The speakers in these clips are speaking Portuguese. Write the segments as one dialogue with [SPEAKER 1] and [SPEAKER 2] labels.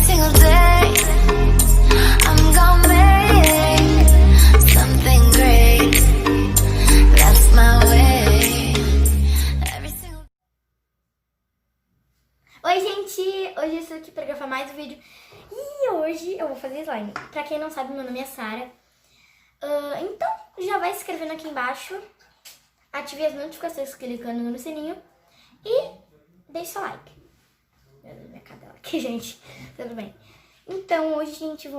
[SPEAKER 1] single day I'm gonna make something great. That's my way. Every single...
[SPEAKER 2] Oi gente, hoje eu estou aqui para gravar mais um vídeo e hoje eu vou fazer slime. Pra quem não sabe, meu nome é Sara. Então já vai se inscrevendo aqui embaixo, ative as notificações clicando no sininho e deixe seu like. Meu Deus, minha cadela aqui, gente. Tudo bem. Então hoje, gente,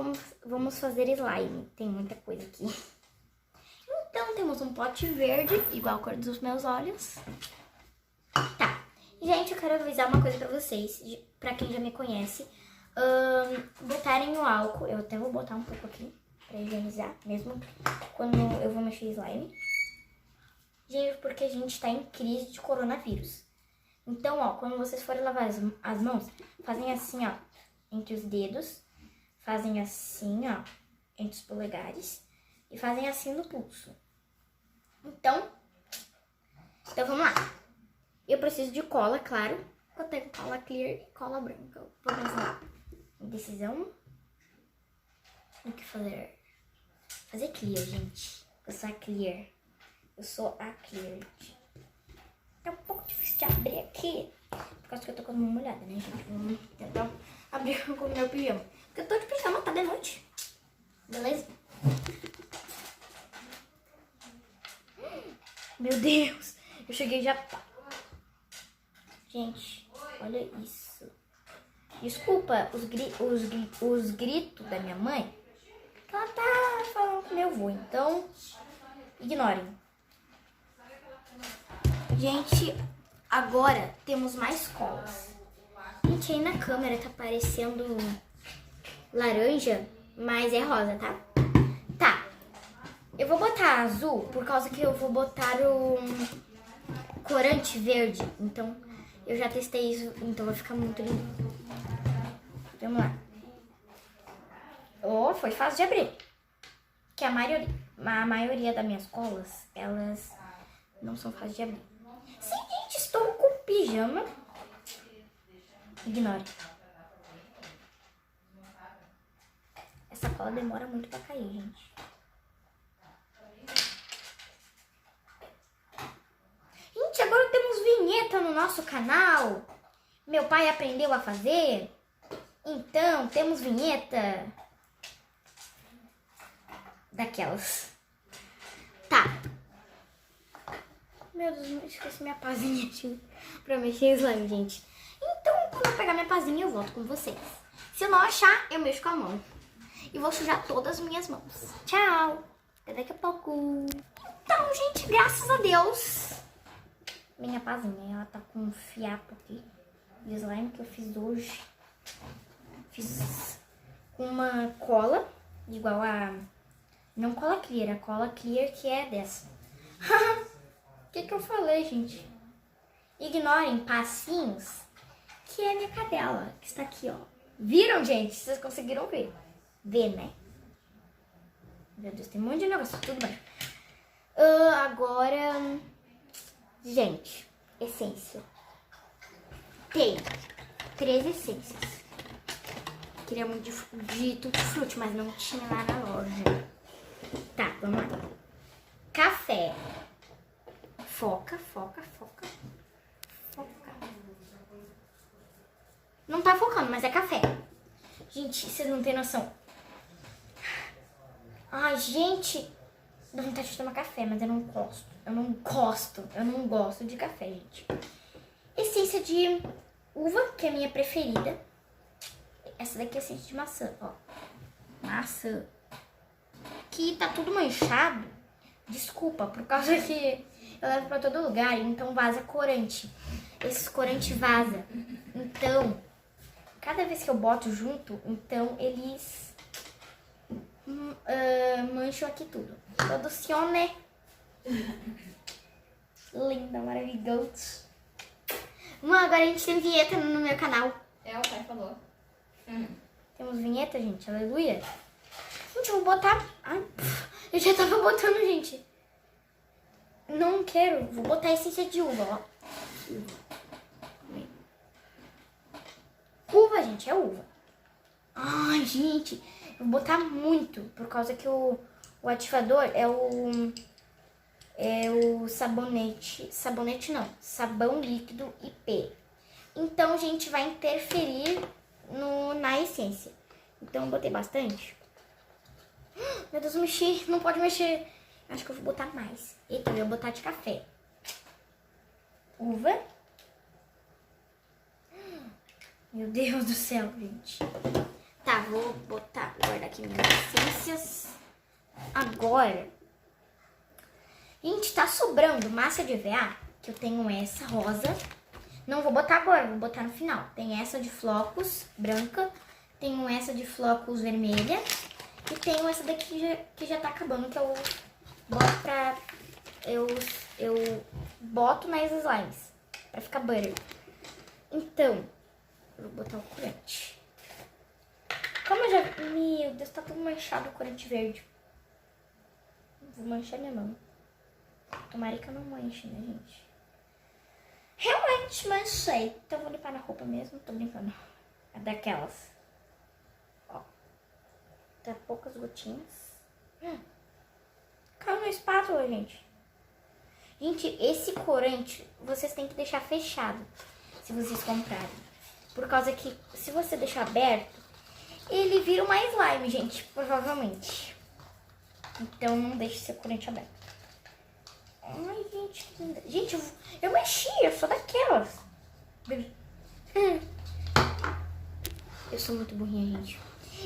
[SPEAKER 2] vamos fazer slime. Tem muita coisa aqui. Então temos um pote verde, igual a cor dos meus olhos. Tá. Gente, eu quero avisar uma coisa pra vocês, pra quem já me conhece. Botarem o álcool, eu até vou botar um pouco aqui pra higienizar, mesmo quando eu vou mexer slime. Gente, porque a gente tá em crise de coronavírus. Então, ó, quando vocês forem lavar as mãos, fazem assim, ó, entre os dedos, fazem assim, ó, entre os polegares e fazem assim no pulso. Então vamos lá. Eu preciso de cola, claro. Eu tenho cola clear e cola branca. Vamos lá. Indecisão. O que fazer? Fazer clear, gente. Eu sou a clear. Eu sou a clear. É um pouco difícil de abrir aqui. Por causa que eu tô com a mão molhada, né, gente? Vamos tentar abrir com o meu pijama. Porque eu tô de pijama, tá de noite. Beleza? Meu Deus. Eu cheguei já... Gente, olha isso. Desculpa os gritos da minha mãe. Ela tá falando com meu avô, então ignorem. Gente, agora temos mais colas. Gente, aí na câmera tá parecendo laranja, mas é rosa, tá? Tá. Eu vou botar azul por causa que eu vou botar o corante verde. Então, eu já testei isso, então vai ficar muito lindo. Vamos lá. Oh, foi fácil de abrir. Que a maioria das minhas colas, elas não são fáceis de abrir. Sim, gente, estou com pijama. Ignore. Essa cola demora muito pra cair, gente. Gente, agora temos vinheta no nosso canal. Meu pai aprendeu a fazer. Então, temos vinheta daquelas. Tá. Meu Deus, eu esqueci minha pazinha aqui pra mexer slime, gente. Então, quando eu pegar minha pazinha, eu volto com vocês. Se eu não achar, eu mexo com a mão. E vou sujar todas as minhas mãos. Tchau. Até daqui a pouco. Então, gente, graças a Deus, minha pazinha, ela tá com um fiapo aqui de slime que eu fiz hoje. Fiz com uma cola, igual a... Não cola clear, a cola clear que é dessa. O que eu falei, gente? Ignorem passinhos, que é minha cadela, que está aqui, ó. Viram, gente? Vocês conseguiram ver. Ver, né? Meu Deus, tem um monte de negócio, tudo bem. Agora, gente, essência. Tem 3 essências. Queria muito de tutti-frutti, mas não tinha lá na loja. Tá, vamos lá. Café. Foca. Não tá focando, mas é café. Gente, vocês não têm noção. Ai, gente, dá vontade de tomar café, mas eu não gosto. Eu não gosto de café, gente. Essência de uva, que é a minha preferida. Essa daqui é essência de maçã, ó. Maçã. Que tá tudo manchado. Desculpa, por causa que eu levo pra todo lugar, então vaza corante. Esse corante vaza. Então, cada vez que eu boto junto, então eles mancham aqui tudo. Produzione. Linda, maravilhosa. Agora a gente tem vinheta no meu canal.
[SPEAKER 3] É, o pai falou.
[SPEAKER 2] Temos vinheta, gente. Aleluia. Gente, eu vou botar... Ai, eu já tava botando, gente. Não quero. Vou botar essência de uva, ó. Uva, gente, é uva. Ai, gente, eu vou botar muito, por causa que o ativador é o sabonete. Sabonete não, sabão líquido IP. Então, gente, vai interferir na essência. Então, eu botei bastante. Meu Deus, eu mexi, não pode mexer. Acho que eu vou botar mais. Eita, eu vou botar de café. Uva. Meu Deus do céu, gente. Tá, vou guardar aqui minhas essências. Agora, gente, tá sobrando massa de EVA, que eu tenho essa rosa. Não vou botar agora, vou botar no final. Tem essa de flocos branca, tenho essa de flocos vermelha e tenho essa daqui que já tá acabando, que eu boto pra... Eu boto nas slimes pra ficar butter. Então, eu vou botar o corante. Como eu já... Meu Deus, tá tudo manchado o corante verde. Vou manchar minha mão. Tomara que eu não manche, né, gente? Realmente manchei. Então vou limpar na roupa mesmo. Tô brincando. É daquelas. Ó. Tá poucas gotinhas. Caiu na espátula, gente. Gente, esse corante vocês têm que deixar fechado. Se vocês comprarem. Por causa que se você deixar aberto, ele vira uma slime, gente. Provavelmente. Então não deixe seu corante aberto. Ai, gente. Gente, eu mexi. Eu sou daquelas. Eu sou muito burrinha, gente.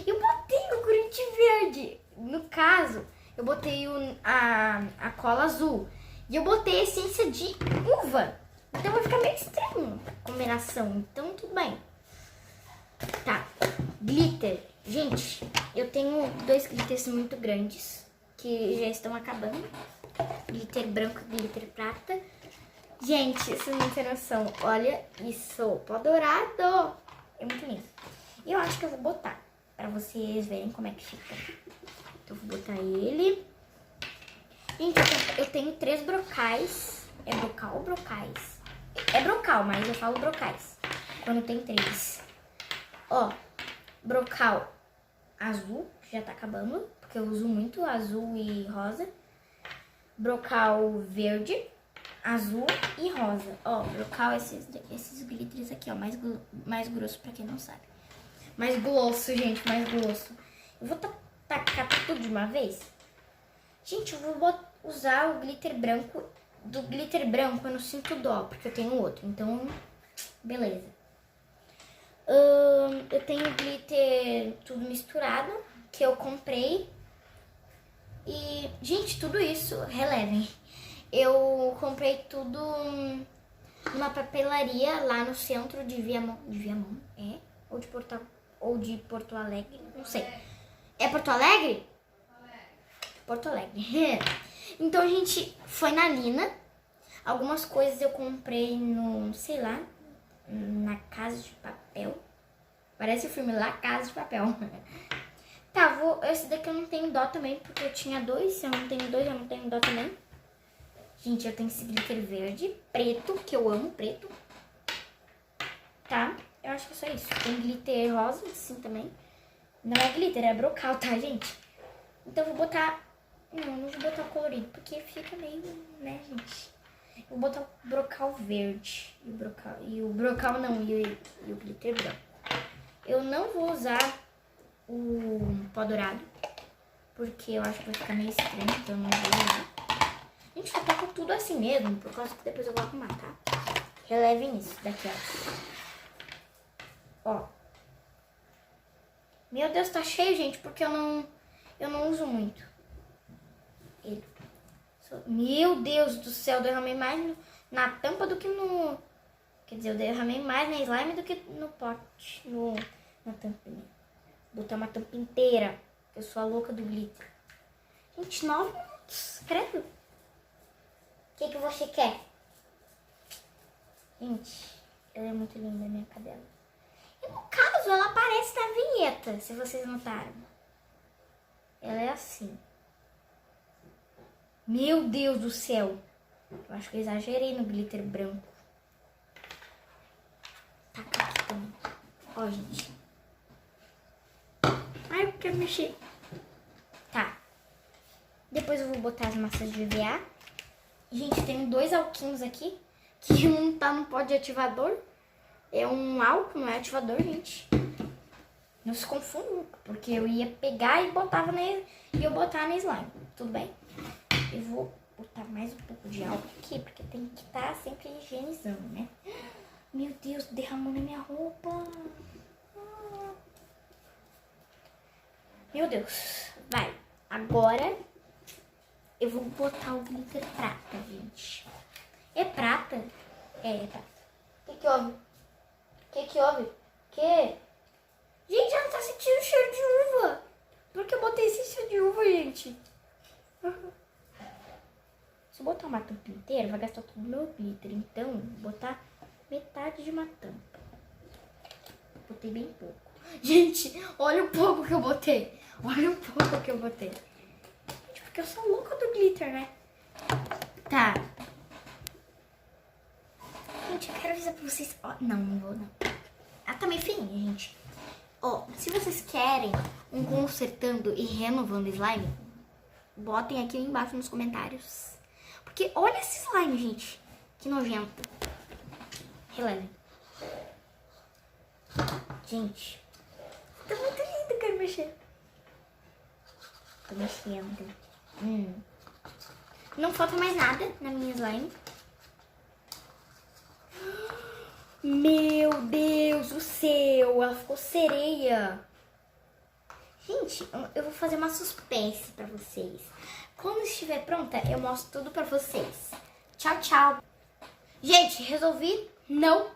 [SPEAKER 2] Eu botei o corante verde. No caso, eu botei a cola azul. E eu botei a essência de uva. Então vai ficar meio estranho a combinação. Então tudo bem. Tá. Glitter. Gente, eu tenho 2 glitters muito grandes. Que já estão acabando. Glitter branco e glitter prata. Gente, vocês não têm noção. Olha isso. Pó dourado. É muito lindo. E eu acho que eu vou botar. Pra vocês verem como é que fica. Então eu vou botar ele. Gente, eu tenho 3 brocais. É brocal ou brocais? É brocal, mas eu falo brocais. Quando tem 3. Ó, brocal azul, que já tá acabando. Porque eu uso muito azul e rosa. Brocal verde, azul e rosa. Ó, brocal, esses glitters aqui, ó. Mais grosso, pra quem não sabe. Mais grosso, gente, mais grosso. Eu vou tacar tudo de uma vez. Gente, eu vou usar o glitter branco. Do glitter branco eu não sinto dó, porque eu tenho outro. Então, beleza. Eu tenho glitter tudo misturado, que eu comprei. E, gente, tudo isso, relevem. Eu comprei tudo numa papelaria lá no centro de Viamão. De Viamão? É? Ou de Porto Alegre? Não sei. É Porto Alegre? Porto Alegre. Então, a gente foi na Lina. Algumas coisas eu comprei no, sei lá, na Casa de Papel. Parece o filme La Casa de Papel. Tá, esse daqui eu não tenho dó também, porque eu tinha 2. Se eu não tenho 2, eu não tenho dó também. Gente, eu tenho esse glitter verde, preto, que eu amo preto. Tá? Eu acho que é só isso. Tem glitter rosa, assim, também. Não é glitter, é brocal, tá, gente? Então eu vou botar... Não vou botar colorido, porque fica meio, né, gente? Eu vou botar o brocal verde. E o brocal não, e o glitter branco. Eu não vou usar o pó dourado, porque eu acho que vai ficar meio estranho, então eu não vou usar. Gente, eu taco tudo assim mesmo, por causa que depois eu vou arrumar, tá? Relevem isso daqui, ó. Meu Deus, tá cheio, gente, porque eu não uso muito ele. Meu Deus do céu, eu derramei mais na tampa do que no... Quer dizer, eu derramei mais na slime do que no pote, na tampinha. Vou botar uma tampa inteira. Eu sou a louca do glitter. Gente, 9 minutos. Credo. O que você quer? Gente, ela é muito linda, a minha cadela. E no caso, ela aparece na vinheta, se vocês notaram. Ela é assim. Meu Deus do céu. Eu acho que eu exagerei no glitter branco. Taca aqui também. Ó, gente. quero mexer. Tá. Depois eu vou botar as massas de EVA. Gente, tem 2 alquinhos aqui. Que um tá no pó de ativador. É um álcool, não é ativador, gente. Não se confunda nunca. Porque eu ia pegar e botar na slime. Tudo bem? Eu vou botar mais um pouco de álcool aqui. Porque tem que estar sempre higienizando, né? Meu Deus, derramou na minha roupa. Meu Deus. Vai. Agora eu vou botar o glitter prata, gente. É prata? É prata. O que houve? O que houve? Que? Gente, ela tá sentindo cheiro de uva. Por que eu botei esse cheiro de uva, gente? Se eu botar uma tampa inteira, vai gastar todo o meu glitter. Então, vou botar metade de uma tampa. Botei bem pouco. Gente, olha o pouco que eu botei. Olha o pouco que eu botei. Gente, porque eu sou louca do glitter, né? Tá. Gente, eu quero avisar pra vocês. Ó, não vou não. Ela tá meio feinha, gente. Ó, se vocês querem um consertando e renovando slime, botem aqui embaixo nos comentários. Porque olha esse slime, gente. Que nojento. Relevem. Gente, tá muito lindo, quero mexer. Tô mexendo. Não falta mais nada na minha slime. Meu Deus do céu, ela ficou sereia. Gente, eu vou fazer uma suspense pra vocês. Quando estiver pronta, eu mostro tudo pra vocês. Tchau, tchau. Gente, resolvi não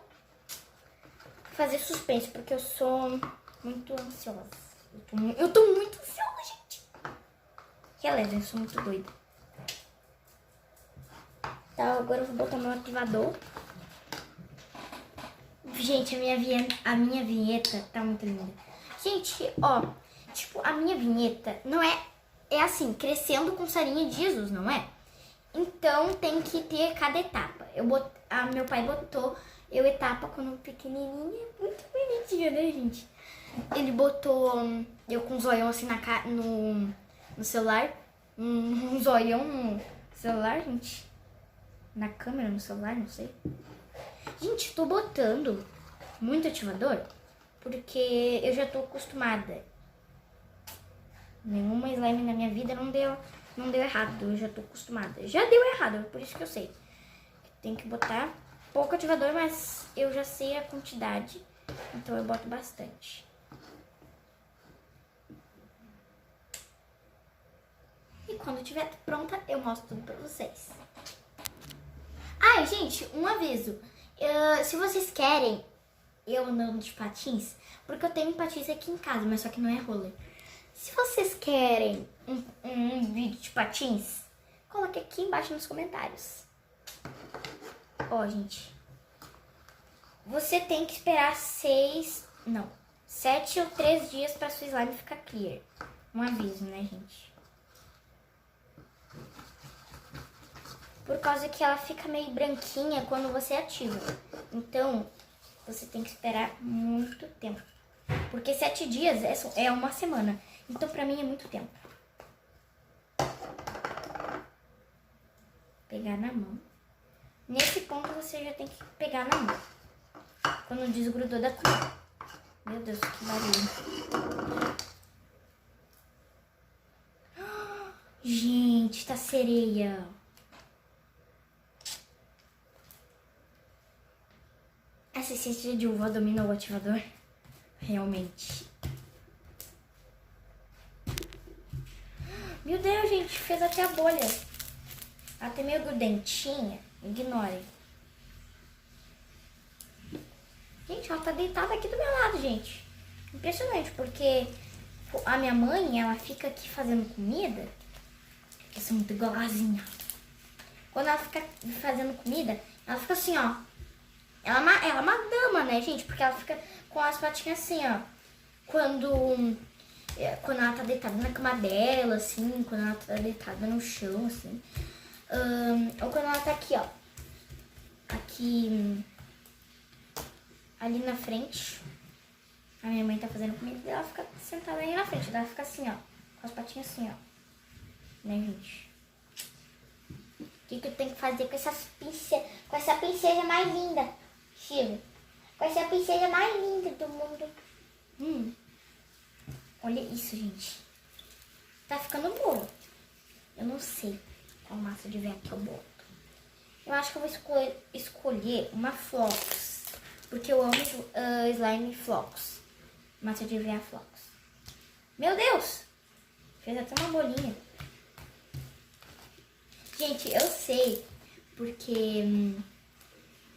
[SPEAKER 2] fazer suspense, porque eu sou muito ansiosa. Eu tô muito ansiosa, gente. Beleza, eu sou muito doida. Tá, agora eu vou botar meu ativador. Gente, a minha vinheta tá muito linda. Gente, ó, tipo, a minha vinheta não é assim, crescendo com sarinha de Jesus, não é? Então tem que ter cada etapa. Meu pai botou eu etapa quando pequenininha, muito bonitinha, né, gente? Ele botou eu com um zoião assim no celular, um zoião no celular, gente. Na câmera, no celular, não sei. Gente, tô botando muito ativador porque eu já tô acostumada. Nenhuma slime na minha vida não deu errado, eu já tô acostumada. Já deu errado, por isso que eu sei. Tem que botar pouco ativador, mas eu já sei a quantidade, então eu boto bastante. E quando estiver pronta, eu mostro tudo pra vocês. Ah, gente, um aviso. Se vocês querem eu andando de patins, porque eu tenho patins aqui em casa, mas só que não é roller. Se vocês querem um vídeo de patins, coloque aqui embaixo nos comentários. Ó, gente. Você tem que esperar 7 ou 3 dias pra sua slime ficar clear. Um aviso, né, gente? Por causa que ela fica meio branquinha quando você ativa. Então, você tem que esperar muito tempo. Porque 7 dias é uma semana. Então, pra mim, é muito tempo. Pegar na mão. Nesse ponto, você já tem que pegar na mão. Quando desgrudou da cor. Meu Deus, que barulho. Gente, tá sereia. Essa essência de uva dominou o ativador. Realmente. Meu Deus, gente, fez até a bolha. Ela tem meio grudentinha. Ignorem. Gente, ela tá deitada aqui do meu lado, gente. Impressionante, porque a minha mãe, ela fica aqui fazendo comida. Eu sou muito golosinha. Quando ela fica fazendo comida, ela fica assim, ó. Ela é uma dama, né, gente? Porque ela fica com as patinhas assim, ó. Quando ela tá deitada na cama dela, assim. Quando ela tá deitada no chão, assim. Ou quando ela tá aqui, ó. Aqui. Ali na frente. A minha mãe tá fazendo comida e ela fica sentada aí na frente. Ela fica assim, ó. Com as patinhas assim, ó. Né, gente? O que eu tenho que fazer com essa princesa mais linda? Chiva. Com essa princesa mais linda do mundo. Olha isso, gente. Tá ficando boa. Eu não sei qual massa de ver que eu boto. Eu acho que eu vou escolher uma Flocos. Porque eu amo slime Flocos. Massa de ver Flocos. Meu Deus! Fez até uma bolinha. Gente, eu sei. Porque,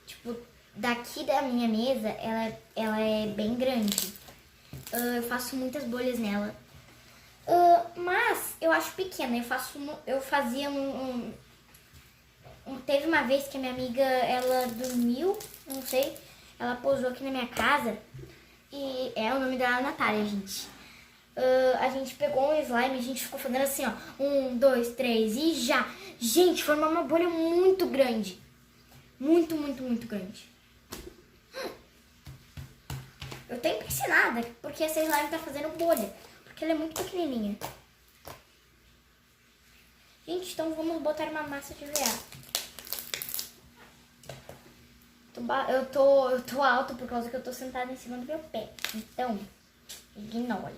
[SPEAKER 2] tipo, daqui da minha mesa, ela é bem grande. Eu faço muitas bolhas nela. Mas eu acho pequena. Eu fazia teve uma vez que a minha amiga, ela dormiu, não sei, ela pousou aqui na minha casa e o nome dela é Natália, gente. A gente pegou um slime, a gente ficou fazendo assim, ó, 1, 2, 3 e já. Gente, formou uma bolha muito grande. Muito, muito, muito grande. Eu tenho que ensinar, porque essa slime tá fazendo bolha, porque ela é muito pequenininha. Gente, então vamos botar uma massa de veado. Eu tô alto por causa que eu tô sentada em cima do meu pé. Então, ignore.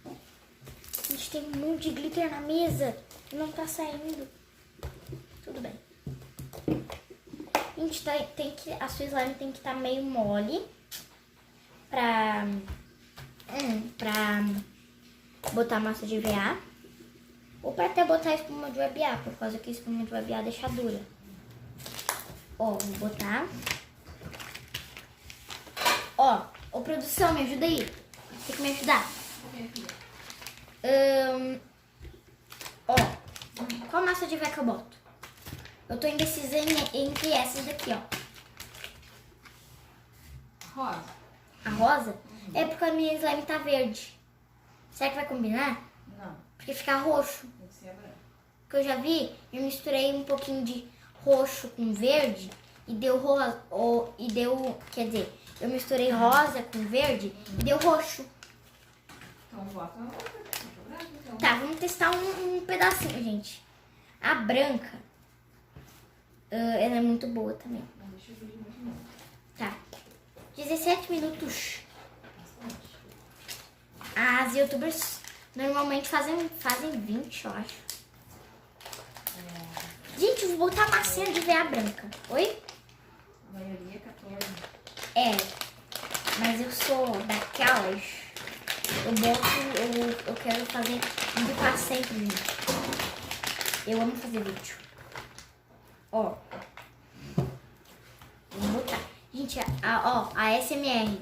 [SPEAKER 2] A gente tem um monte de glitter na mesa e não tá saindo. Tudo bem. A gente a sua slime tem que estar meio mole pra botar massa de EVA. Ou pra até botar espuma de EVA, por causa que a espuma de EVA deixa dura. Ó, vou botar. Ó, produção, me ajuda aí. Tem que me ajudar. Ó, qual massa de EVA que eu boto? Eu tô indecisa entre essas daqui, ó.
[SPEAKER 3] Rosa.
[SPEAKER 2] A rosa? É porque a minha slime tá verde. Será que vai combinar?
[SPEAKER 3] Não,
[SPEAKER 2] Porque fica roxo.
[SPEAKER 3] tem que ser branco.
[SPEAKER 2] Que eu já vi, eu misturei um pouquinho de roxo com verde e deu rosa. Quer dizer, eu misturei rosa com verde e deu roxo.
[SPEAKER 3] Então bota branco, então.
[SPEAKER 2] Tá, vamos testar um pedacinho, gente. A branca, ela é muito boa também.
[SPEAKER 3] Não deixa o vídeo muito longo.
[SPEAKER 2] Tá. 17 minutos. As youtubers normalmente fazem 20, eu acho. Gente, eu vou botar a massinha de veia branca. Oi?
[SPEAKER 3] A maioria é 14.
[SPEAKER 2] É. Mas eu sou daquelas. Eu quero fazer vídeo pra sempre, gente. Eu amo fazer vídeo. Ó. Vou botar. Gente, a SMR.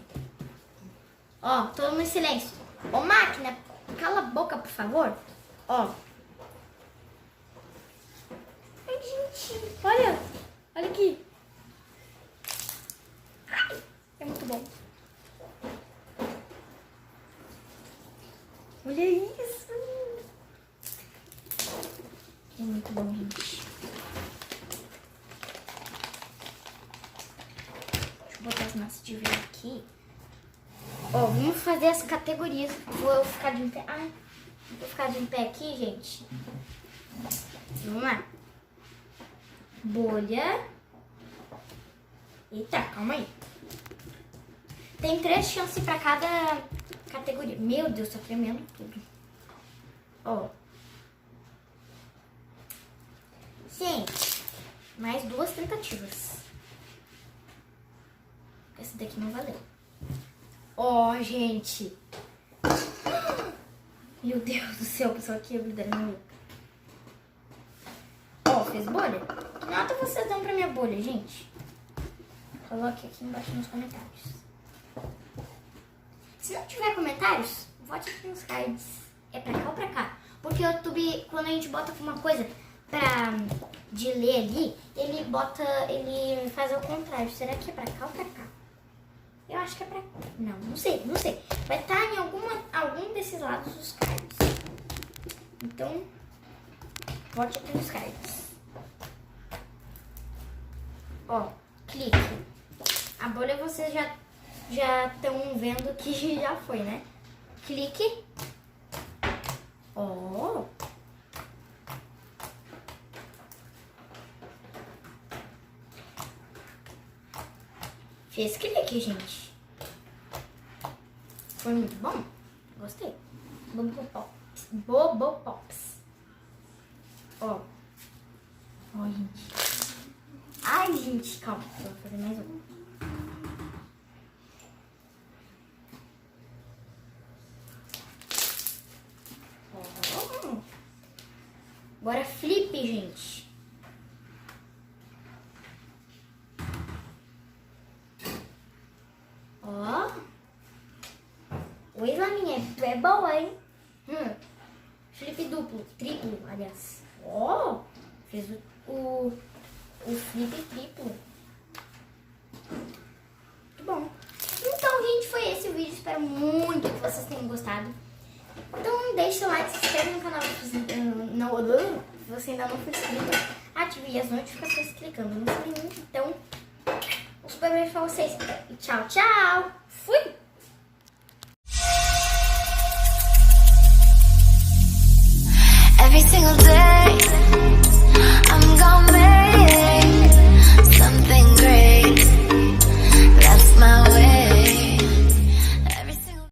[SPEAKER 2] Ó, todo mundo em silêncio. Ô, máquina, cala a boca, por favor. Ó. Ai, gente, olha. Olha aqui. Ai, é muito bom. Olha isso. É muito bom, gente. Deixa eu botar as massas de ver aqui. Ó, vamos fazer as categorias. Vou ficar de pé. Ai, vou ficar de pé aqui, gente. Vamos lá. Bolha. Eita, calma aí. Tem 3 chances pra cada categoria. Meu Deus, tá tremendo tudo. Ó. Gente, mais 2 tentativas. Essa daqui não valeu. Ó, gente. Meu Deus do céu, pessoal, aqui é grudando na minha. Ó, fez bolha? Que nota vocês dão pra minha bolha, gente? Coloque aqui embaixo nos comentários. Se não tiver comentários, vote aqui nos cards. É pra cá ou pra cá? Porque o YouTube, quando a gente bota uma coisa de ler ali, ele faz ao contrário. Será que é pra cá ou pra cá? Eu acho que é pra cá. Não sei. Vai estar em algum desses lados dos cards. Então, vote aqui nos cards. Ó, clique. A bolha você já já estão vendo que já foi, né? Clique. Ó. Fez clique, gente. Foi muito bom. Gostei. Bobopops. Bobopops. Ó. Ó, gente. Ai, gente, calma. Vou fazer mais um. Ó. Agora flip, gente. Ó. O slime é boa, hein? Flip duplo, triplo, aliás. Ó. Fez o flip triplo. Muito bom. Então, gente, foi esse o vídeo. Espero muito que vocês tenham gostado. Então, deixa o like, se inscreve no canal se você ainda não for inscrito. Ative as notificações clicando no sininho. Então, um super beijo pra vocês. E tchau, tchau. Fui!
[SPEAKER 1] Every single day